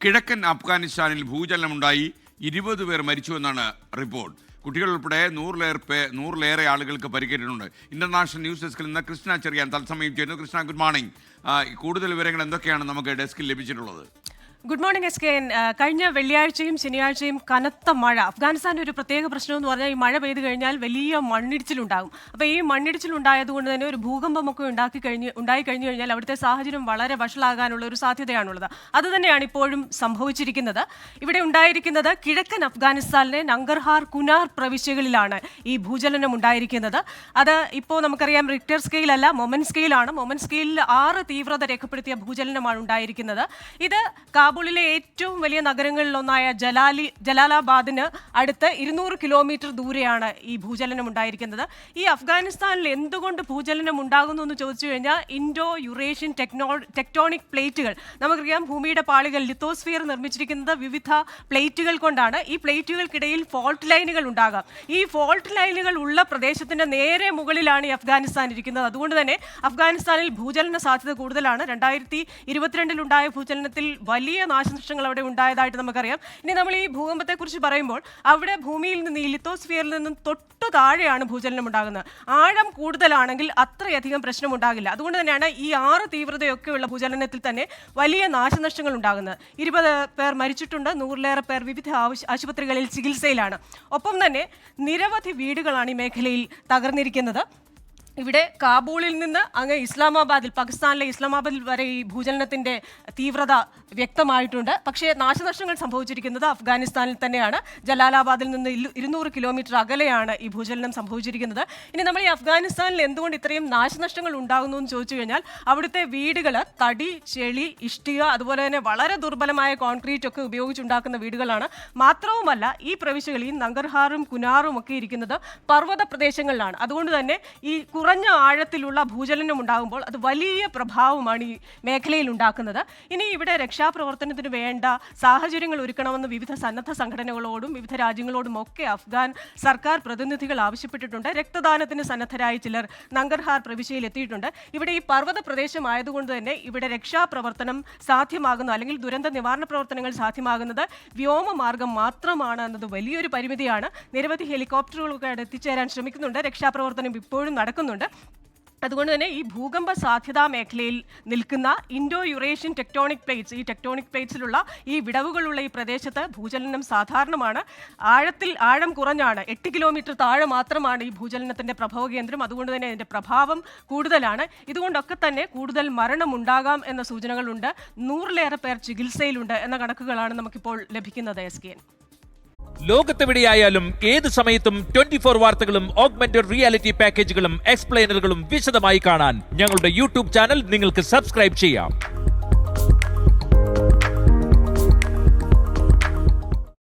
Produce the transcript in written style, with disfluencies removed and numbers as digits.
കിഴക്കൻ അഫ്ഗാനിസ്ഥാനിൽ ഭൂചലനമുണ്ടായി 20 പേർ മരിച്ചുവെന്നാണ് റിപ്പോർട്ട്. കുട്ടികൾ ഉൾപ്പെടെ 100-ലേറെ ആളുകൾക്ക് പരിക്കേറ്റിട്ടുണ്ട്. ഇന്റർനാഷണൽ ന്യൂസ് ഡെസ്കിൽ നിന്ന് കൃഷ്ണ ചെറിയാൻ തത്സമയം ചേരുന്നു. Krishna, good morning. കൂടുതൽ വിവരങ്ങൾ എന്തൊക്കെയാണ് നമുക്ക് ഡെസ്കിൽ ലഭിച്ചിട്ടുള്ളത്? Good morning SKN. കഴിഞ്ഞ വെള്ളിയാഴ്ചയും ശനിയാഴ്ചയും കനത്ത മഴ. അഫ്ഗാനിസ്ഥാൻ്റെ ഒരു പ്രത്യേക പ്രശ്നം എന്ന് പറഞ്ഞാൽ ഈ മഴ പെയ്ത് കഴിഞ്ഞാൽ വലിയ മണ്ണിടിച്ചിലുണ്ടാകും. അപ്പോൾ ഈ മണ്ണിടിച്ചിലുണ്ടായതുകൊണ്ട് തന്നെ ഒരു ഭൂകമ്പമൊക്കെ ഉണ്ടായി കഴിഞ്ഞു കഴിഞ്ഞാൽ അവിടുത്തെ സാഹചര്യം വളരെ വഷളാകാനുള്ള ഒരു സാധ്യതയാണുള്ളത്. അതുതന്നെയാണ് ഇപ്പോഴും സംഭവിച്ചിരിക്കുന്നത്. ഇവിടെ ഉണ്ടായിരിക്കുന്നത് കിഴക്കൻ അഫ്ഗാനിസ്ഥാനിലെ നങ്കർഹാർ, കുനാർ പ്രവിശ്യകളിലാണ് ഈ ഭൂചലനം ഉണ്ടായിരിക്കുന്നത്. അത് ഇപ്പോൾ നമുക്കറിയാം റിക്ടർ സ്കെയിലല്ല, മൊമൻ സ്കെയിലാണ്. മൊമൻ സ്കെയിലിൽ 6 തീവ്രത രേഖപ്പെടുത്തിയ ഭൂചലനമാണ് ഉണ്ടായിരിക്കുന്നത്. ഇത് കാബൂളിലെ ഏറ്റവും വലിയ നഗരങ്ങളിലൊന്നായ ജലാലാബാദിന് അടുത്ത് 200 കിലോമീറ്റർ ദൂരെയാണ് ഈ ഭൂചലനം ഉണ്ടായിരിക്കുന്നത്. ഈ അഫ്ഗാനിസ്ഥാനിൽ എന്തുകൊണ്ട് ഭൂചലനം ഉണ്ടാകുന്നു എന്ന് ചോദിച്ചു കഴിഞ്ഞാൽ ഇൻഡോ യുറേഷ്യൻ ടെക്ടോണിക് പ്ലേറ്റുകൾ, നമുക്കറിയാം ഭൂമിയുടെ പാളികൾ, ലിത്തോസ്ഫിയർ നിർമ്മിച്ചിരിക്കുന്നത് വിവിധ പ്ലേറ്റുകൾ കൊണ്ടാണ്. ഈ പ്ലേറ്റുകൾക്കിടയിൽ ഫോൾട്ട് ലൈനുകൾ ഉണ്ടാകാം. ഈ ഫോൾട്ട് ലൈനുകൾ ഉള്ള പ്രദേശത്തിന്റെ നേരെ മുകളിലാണ് ഈ അഫ്ഗാനിസ്ഥാൻ ഇരിക്കുന്നത്. അതുകൊണ്ട് തന്നെ അഫ്ഗാനിസ്ഥാനിൽ ഭൂചലന സാധ്യത കൂടുതലാണ്. 2022 ഉണ്ടായ ഭൂചലനത്തിൽ വലിയ നാശനഷ്ടങ്ങൾ അവിടെ ഉണ്ടായതായിട്ട് നമുക്കറിയാം. ഇനി നമ്മൾ ഈ ഭൂകമ്പത്തെക്കുറിച്ച് പറയുമ്പോൾ അവിടെ ഭൂമിയിൽ നിന്ന്, ഈ ലിത്തോസ്ഫിയറിൽ നിന്നും തൊട്ടു താഴെയാണ് ഭൂചലനം ഉണ്ടാകുന്നത്. ആഴം കൂടുതലാണെങ്കിൽ അത്രയധികം പ്രശ്നമുണ്ടാകില്ല. അതുകൊണ്ട് തന്നെയാണ് ഈ 6 തീവ്രതയൊക്കെയുള്ള ഭൂചലനത്തിൽ തന്നെ വലിയ നാശനഷ്ടങ്ങൾ ഉണ്ടാകുന്നത്. 20 പേർ മരിച്ചിട്ടുണ്ട്, 100-ലേറെ പേർ വിവിധ ആശുപത്രികളിൽ ചികിത്സയിലാണ്. ഒപ്പം തന്നെ നിരവധി വീടുകളാണ് ഈ മേഖലയിൽ തകർന്നിരിക്കുന്നത്. ഇവിടെ കാബൂളിൽ നിന്ന് അങ്ങ് ഇസ്ലാമാബാദിൽ, പാകിസ്ഥാനിലെ ഇസ്ലാമാബാദിൽ വരെ ഈ ഭൂചലനത്തിൻ്റെ തീവ്രത വ്യക്തമായിട്ടുണ്ട്. പക്ഷേ നാശനഷ്ടങ്ങൾ സംഭവിച്ചിരിക്കുന്നത് അഫ്ഗാനിസ്ഥാനിൽ തന്നെയാണ്. ജലാലാബാദിൽ നിന്ന് 200 കിലോമീറ്റർ അകലെയാണ് ഈ ഭൂചലനം സംഭവിച്ചിരിക്കുന്നത്. ഇനി നമ്മൾ ഈ അഫ്ഗാനിസ്ഥാനിൽ എന്തുകൊണ്ട് ഇത്രയും നാശനഷ്ടങ്ങൾ ഉണ്ടാകുന്നു എന്ന് ചോദിച്ചു കഴിഞ്ഞാൽ അവിടുത്തെ വീടുകൾ തടി, ചെളി, ഇഷ്ടിക, അതുപോലെ തന്നെ വളരെ ദുർബലമായ കോൺക്രീറ്റ് ഒക്കെ ഉപയോഗിച്ചുണ്ടാക്കുന്ന വീടുകളാണ്. മാത്രവുമല്ല ഈ പ്രവിശ്യകൾ, ഈ നങ്കർഹാറും കുനാറും ഒക്കെ ഇരിക്കുന്നത് പർവ്വത പ്രദേശങ്ങളിലാണ്. അതുകൊണ്ട് തന്നെ ഈ കുറഞ്ഞ ആഴത്തിലുള്ള ഭൂചലനം ഉണ്ടാകുമ്പോൾ അത് വലിയ പ്രഭാവമാണ് ഈ മേഖലയിൽ ഉണ്ടാക്കുന്നത്. ഇനി ഇവിടെ രക്ഷാപ്രവർത്തനത്തിന് വേണ്ട സാഹചര്യങ്ങൾ ഒരുക്കണമെന്ന് വിവിധ സന്നദ്ധ സംഘടനകളോടും വിവിധ രാജ്യങ്ങളോടും ഒക്കെ അഫ്ഗാൻ സർക്കാർ പ്രതിനിധികൾ ആവശ്യപ്പെട്ടിട്ടുണ്ട്. രക്തദാനത്തിന് സന്നദ്ധരായ ചിലർ നങ്കർഹാർ പ്രവിശ്യയിൽ എത്തിയിട്ടുണ്ട്. ഇവിടെ ഈ പർവ്വത പ്രദേശമായതുകൊണ്ട് തന്നെ ഇവിടെ രക്ഷാപ്രവർത്തനം സാധ്യമാകുന്നു, അല്ലെങ്കിൽ ദുരന്ത നിവാരണ പ്രവർത്തനങ്ങൾ സാധ്യമാകുന്നത് വ്യോമമാർഗം മാത്രമാണ് എന്നത് വലിയൊരു പരിമിതിയാണ്. നിരവധി ഹെലികോപ്റ്ററുകളൊക്കെ എത്തിച്ചേരാൻ ശ്രമിക്കുന്നുണ്ട്. രക്ഷാപ്രവർത്തനം ഇപ്പോഴും നടക്കുന്നുണ്ട്. അതുകൊണ്ട് തന്നെ ഈ ഭൂകമ്പ സാധ്യതാ മേഖലയിൽ നിൽക്കുന്ന ഇൻഡോ യുറേഷ്യൻ ടെക്ടോണിക് പ്ലേറ്റ്സ്, ഈ ടെക്ടോണിക് പ്ലേറ്റ്സിലുള്ള ഈ വിടവുകളുള്ള ഈ പ്രദേശത്ത് ഭൂചലനം സാധാരണമാണ്. ആഴം കുറഞ്ഞാണ്, 8 കിലോമീറ്റർ താഴെ മാത്രമാണ് ഈ ഭൂചലനത്തിൻ്റെ പ്രഭവ കേന്ദ്രം. അതുകൊണ്ട് തന്നെ അതിൻ്റെ പ്രഭാവം കൂടുതലാണ്. ഇതുകൊണ്ടൊക്കെ തന്നെ കൂടുതൽ മരണമുണ്ടാകാം എന്ന സൂചനകളുണ്ട്. 100-ലേറെ പേർ ചികിത്സയിലുണ്ട് എന്ന കണക്കുകളാണ് നമുക്കിപ്പോൾ ലഭിക്കുന്നത്. SKN. ലോകത്തെവിടെയായാലും ഏത് സമയത്തും 24 വാർത്തകളും ഓഗ്മെന്റഡ് റിയാലിറ്റി പാക്കേജുകളും എക്സ്പ്ലെയിനറുകളും വിശദമായി കാണാൻ ഞങ്ങളുടെ യൂട്യൂബ് ചാനൽ നിങ്ങൾക്ക് സബ്സ്ക്രൈബ് ചെയ്യാം.